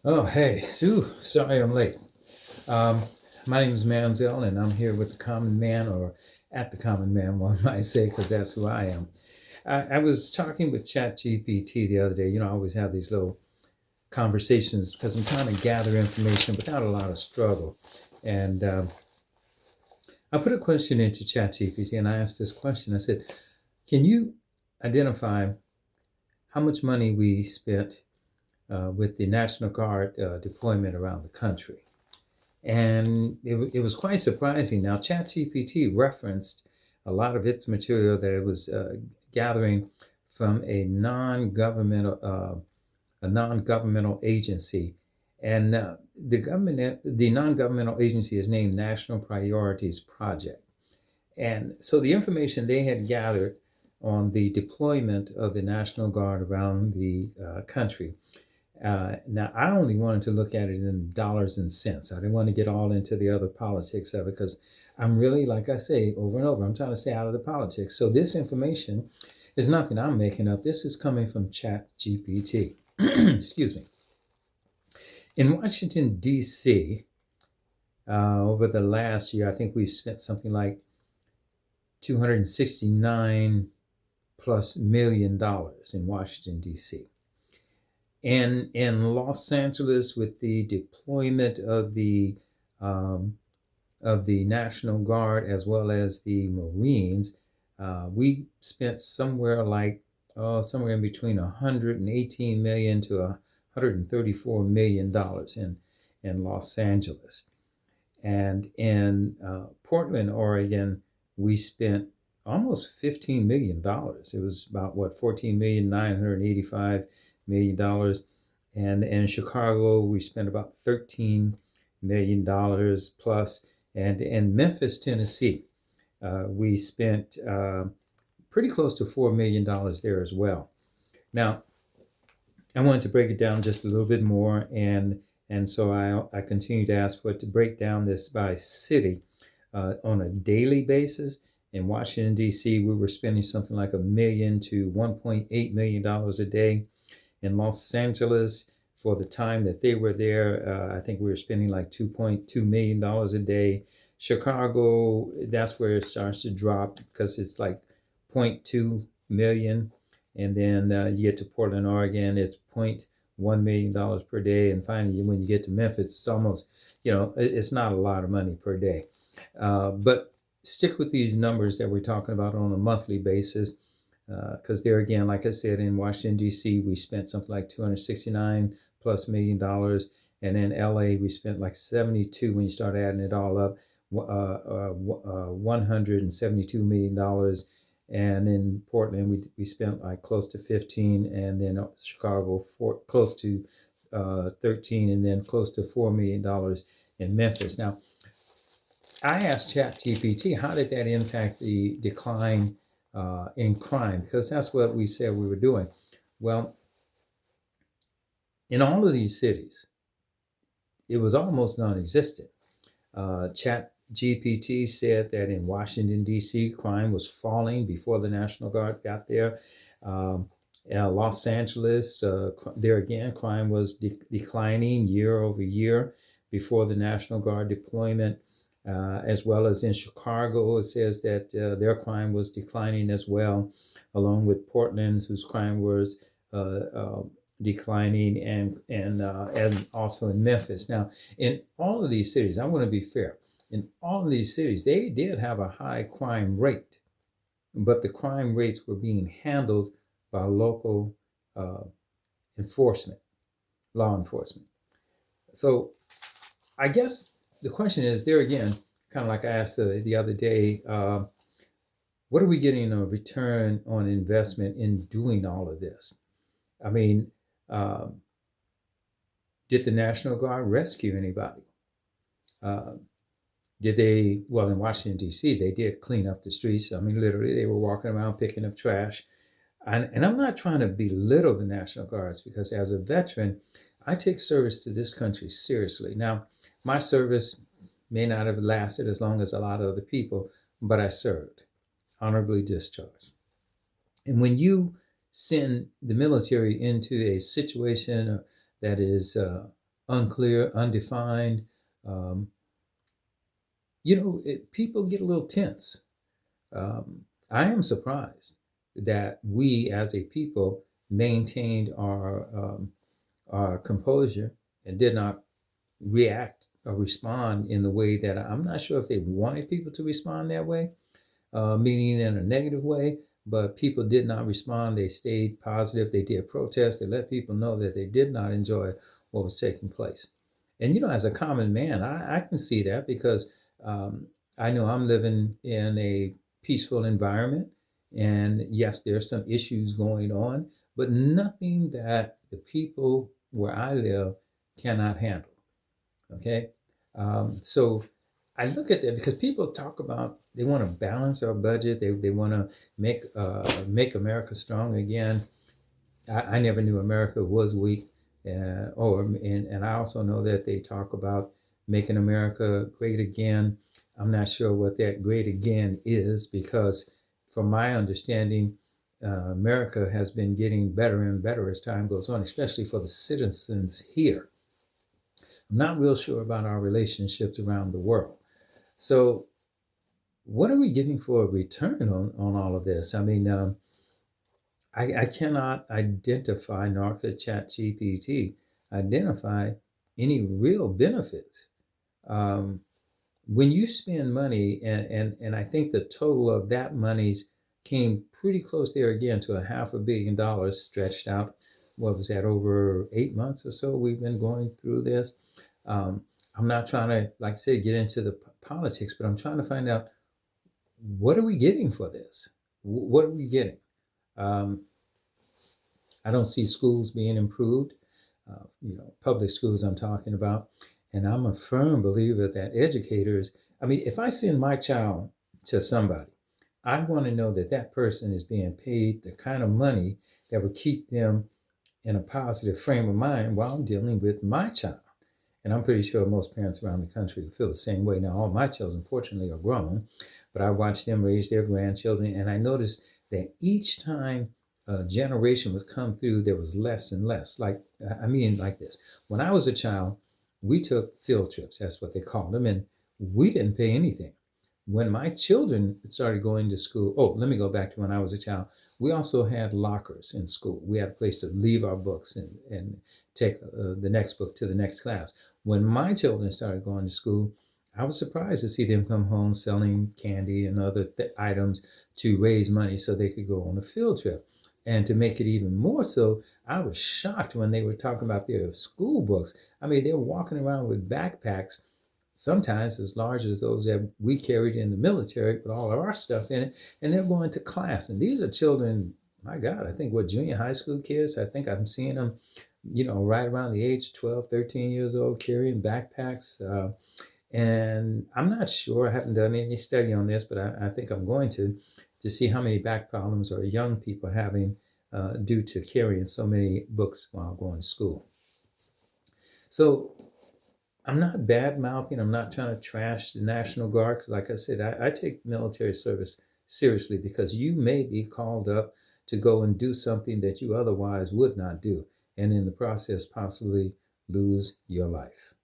Oh, hey, Sue. Sorry I'm late. Um, my name is Manzel, and I'm here with the Common Man, or at the Common Man, one might say, because that's who I am. I was talking with ChatGPT the other day. I always have these little conversations because I'm trying to gather information without a lot of struggle. And I put a question into ChatGPT, and I asked this question. I said, "Can you identify how much money we spent with the National Guard deployment around the country?" And it was quite surprising. Now, ChatGPT referenced a lot of its material that it was gathering from a non-governmental agency, and the non-governmental agency is named National Priorities Project. And so the information they had gathered on the deployment of the National Guard around the country. Now, I only wanted to look at it in dollars and cents. I didn't want to get all into the other politics of it because I'm really, like I say over and over, I'm trying to stay out of the politics. So this information is nothing I'm making up. This is coming from Chat GPT. Excuse me. In Washington, D.C., over the last year, I think we've spent something like 269 plus $1 million in Washington, D.C. And in Los Angeles, with the deployment um, of the National Guard as well as the Marines, we spent somewhere in between 118 million to 134 million dollars in Los Angeles. And in Portland, Oregon, we spent almost $15 million. It was about what, 14,985 million dollars. And in Chicago, we spent about $13 million plus. And in Memphis, Tennessee, we spent pretty close to $4 million there as well. Now, I wanted to break it down just a little bit more, and so I continue to ask for it to break down this by city on a daily basis. In Washington D.C., we were spending something like $1 million to $1.8 million a day. In Los Angeles, for the time that they were there, I think we were spending like $2.2 million a day. Chicago, that's where it starts to drop because it's like 0.2 million. And then you get to Portland, Oregon, it's $0.1 million per day. And finally, when you get to Memphis, it's almost, it's not a lot of money per day. But stick with these numbers that we're talking about on a monthly basis, because there again, like I said, in Washington D.C., we spent something like 269 plus $1 million, and in L.A. we spent like 72 when you start adding it all up, 172 million dollars, and in Portland we spent like close to 15, and then Chicago close to 13, and then close to $4 million in Memphis. Now, I asked ChatGPT, how did that impact the decline in crime? Because that's what we said we were doing. Well, in all of these cities, it was almost non-existent. Chat GPT said that in Washington, D.C., crime was falling before the National Guard got there. Um, Los Angeles, there again, crime was declining year over year before the National Guard deployment. As well as in Chicago, it says that their crime was declining as well, along with Portland, whose crime was uh, uh, declining, and also in Memphis. Now, in all of these cities, I want to be fair. In all of these cities, they did have a high crime rate, but the crime rates were being handled by local uh, enforcement, law enforcement. So I guess the question is there again, kind of like I asked the other day, what are we getting a return on investment in doing all of this? I mean, um, did the National Guard rescue anybody? Uh, did they, well, in Washington, D.C., they did clean up the streets. I mean, literally, they were walking around picking up trash. And I'm not trying to belittle the National Guards because as a veteran, I take service to this country seriously. Now, my service may not have lasted as long as a lot of other people, but I served, honorably discharged. And when you send the military into a situation that is unclear, undefined. Um, People get a little tense. I am surprised that we as a people maintained our composure and did not react or respond in the way that I'm not sure if they wanted people to respond that way, meaning in a negative way, but people did not respond. They stayed positive. They did protest. They let people know that they did not enjoy what was taking place. And, as a common man, I can see that because um, I know I'm living in a peaceful environment. And yes, there's some issues going on, but nothing that the people where I live cannot handle. Okay. So I look at that because people talk about they want to balance our budget. They want to make America strong again. I never knew America was weak. And I also know that they talk about making America great again. I'm not sure what that great again is because, from my understanding, America has been getting better and better as time goes on, especially for the citizens here. I'm not real sure about our relationships around the world. So, what are we getting for a return on all of this? I mean, I cannot identify, nor could ChatGPT identify any real benefits. Um, when you spend money, and I think the total of that money's came pretty close there again to $500 million stretched out. What was that, over 8 months or so? We've been going through this. Um, I'm not trying to, like I said, get into the politics, but I'm trying to find out what are we getting for this? What are we getting? Um, I don't see schools being improved, public schools I'm talking about. And I'm a firm believer that educators, I mean, if I send my child to somebody, I want to know that that person is being paid the kind of money that would keep them in a positive frame of mind while dealing with my child. And I'm pretty sure most parents around the country feel the same way. Now, all my children, fortunately, are grown, but I watched them raise their grandchildren, and I noticed that each time a generation would come through, there was less and less. Like this. When I was a child, we took field trips. That's what they called them, and we didn't pay anything. When my children started going to school, oh, let me go back to when I was a child. We also had lockers in school. We had a place to leave our books and take the next book to the next class. When my children started going to school, I was surprised to see them come home selling candy and other items to raise money so they could go on a field trip. And to make it even more so, I was shocked when they were talking about their school books. I mean, they were walking around with backpacks, sometimes as large as those that we carried in the military with all of our stuff in it, and they're going to class. And these are children, my God, I think what, junior high school kids? I think I'm seeing them, right around the age of 12, 13 years old, carrying backpacks. And I'm not sure, I haven't done any study on this, but I think I'm going to see how many back problems are young people having due to carrying so many books while going to school. So I'm not bad mouthing. I'm not trying to trash the National Guard because, like I said, I take military service seriously because you may be called up to go and do something that you otherwise would not do, and in the process, possibly lose your life.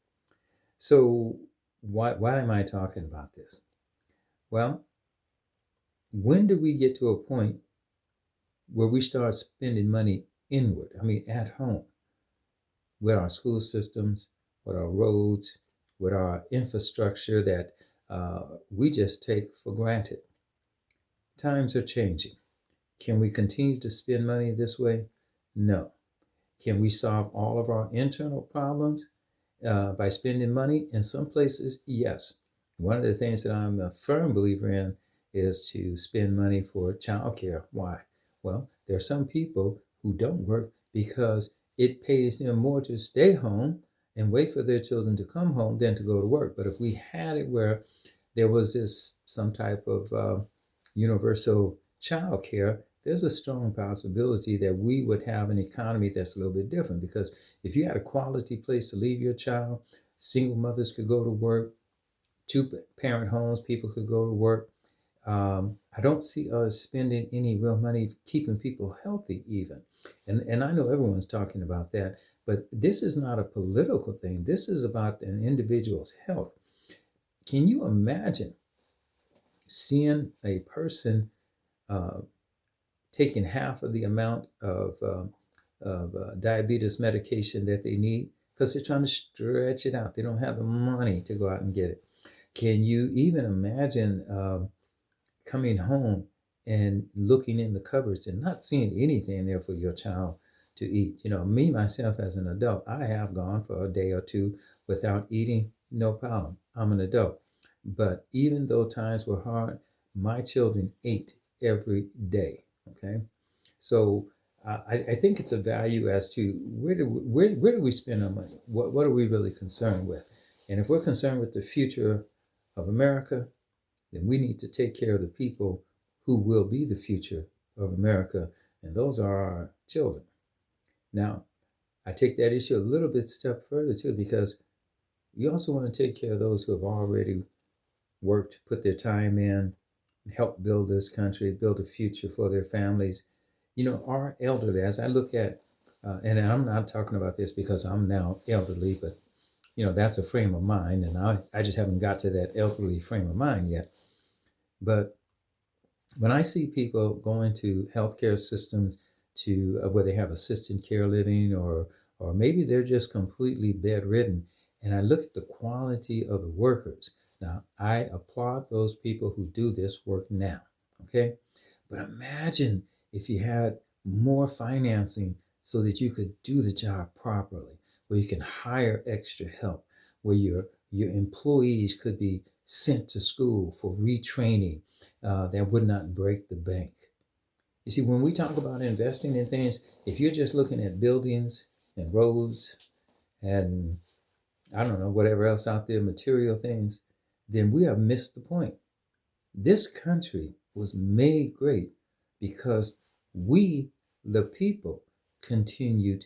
So, why am I talking about this? Well, when do we get to a point where we start spending money inward? I mean, at home, with our school systems, with our roads, with our infrastructure that we just take for granted. Times are changing. Can we continue to spend money this way? No. Can we solve all of our internal problems by spending money? In some places, yes. One of the things that I'm a firm believer in is to spend money for childcare. Why? Well, there are some people who don't work because it pays them more to stay home and wait for their children to come home than to go to work. But if we had it where there was this some type of universal childcare, there's a strong possibility that we would have an economy that's a little bit different. Because if you had a quality place to leave your child, single mothers could go to work, two parent homes, people could go to work. I don't see us spending any real money keeping people healthy, even. And I know everyone's talking about that, but this is not a political thing. This is about an individual's health. Can you imagine seeing a person uh, taking half of the amount of diabetes medication that they need because they're trying to stretch it out? They don't have the money to go out and get it. Can you even imagine coming home and looking in the cupboards and not seeing anything there for your child to eat? You know, me, myself, as an adult, I have gone for a day or two without eating, no problem. I'm an adult. But even though times were hard, my children ate every day. Okay. So I think it's a value as to where do we spend our money? What are we really concerned with? And if we're concerned with the future of America, then we need to take care of the people who will be the future of America, and those are our children. Now, I take that issue a little bit step further too, because we also want to take care of those who have already worked, put their time in, helped build this country, build a future for their families. You know, our elderly, as I look at, and I'm not talking about this because I'm now elderly, but you know, that's a frame of mind, and I just haven't got to that elderly frame of mind yet. But when I see people going to healthcare systems to where they have assisted care living, or maybe they're just completely bedridden, and I look at the quality of the workers. Now, I applaud those people who do this work now, okay? But imagine if you had more financing so that you could do the job properly, where you can hire extra help, where your employees could be sent to school for retraining that would not break the bank. You see, when we talk about investing in things, if you're just looking at buildings and roads and I don't know, whatever else out there, material things, then we have missed the point. This country was made great because we, the people, continued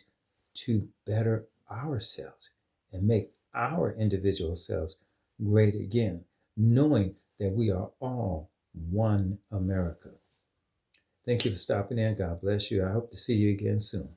to better ourselves and make our individual selves great again, knowing that we are all one America. Thank you for stopping in. God bless you. I hope to see you again soon.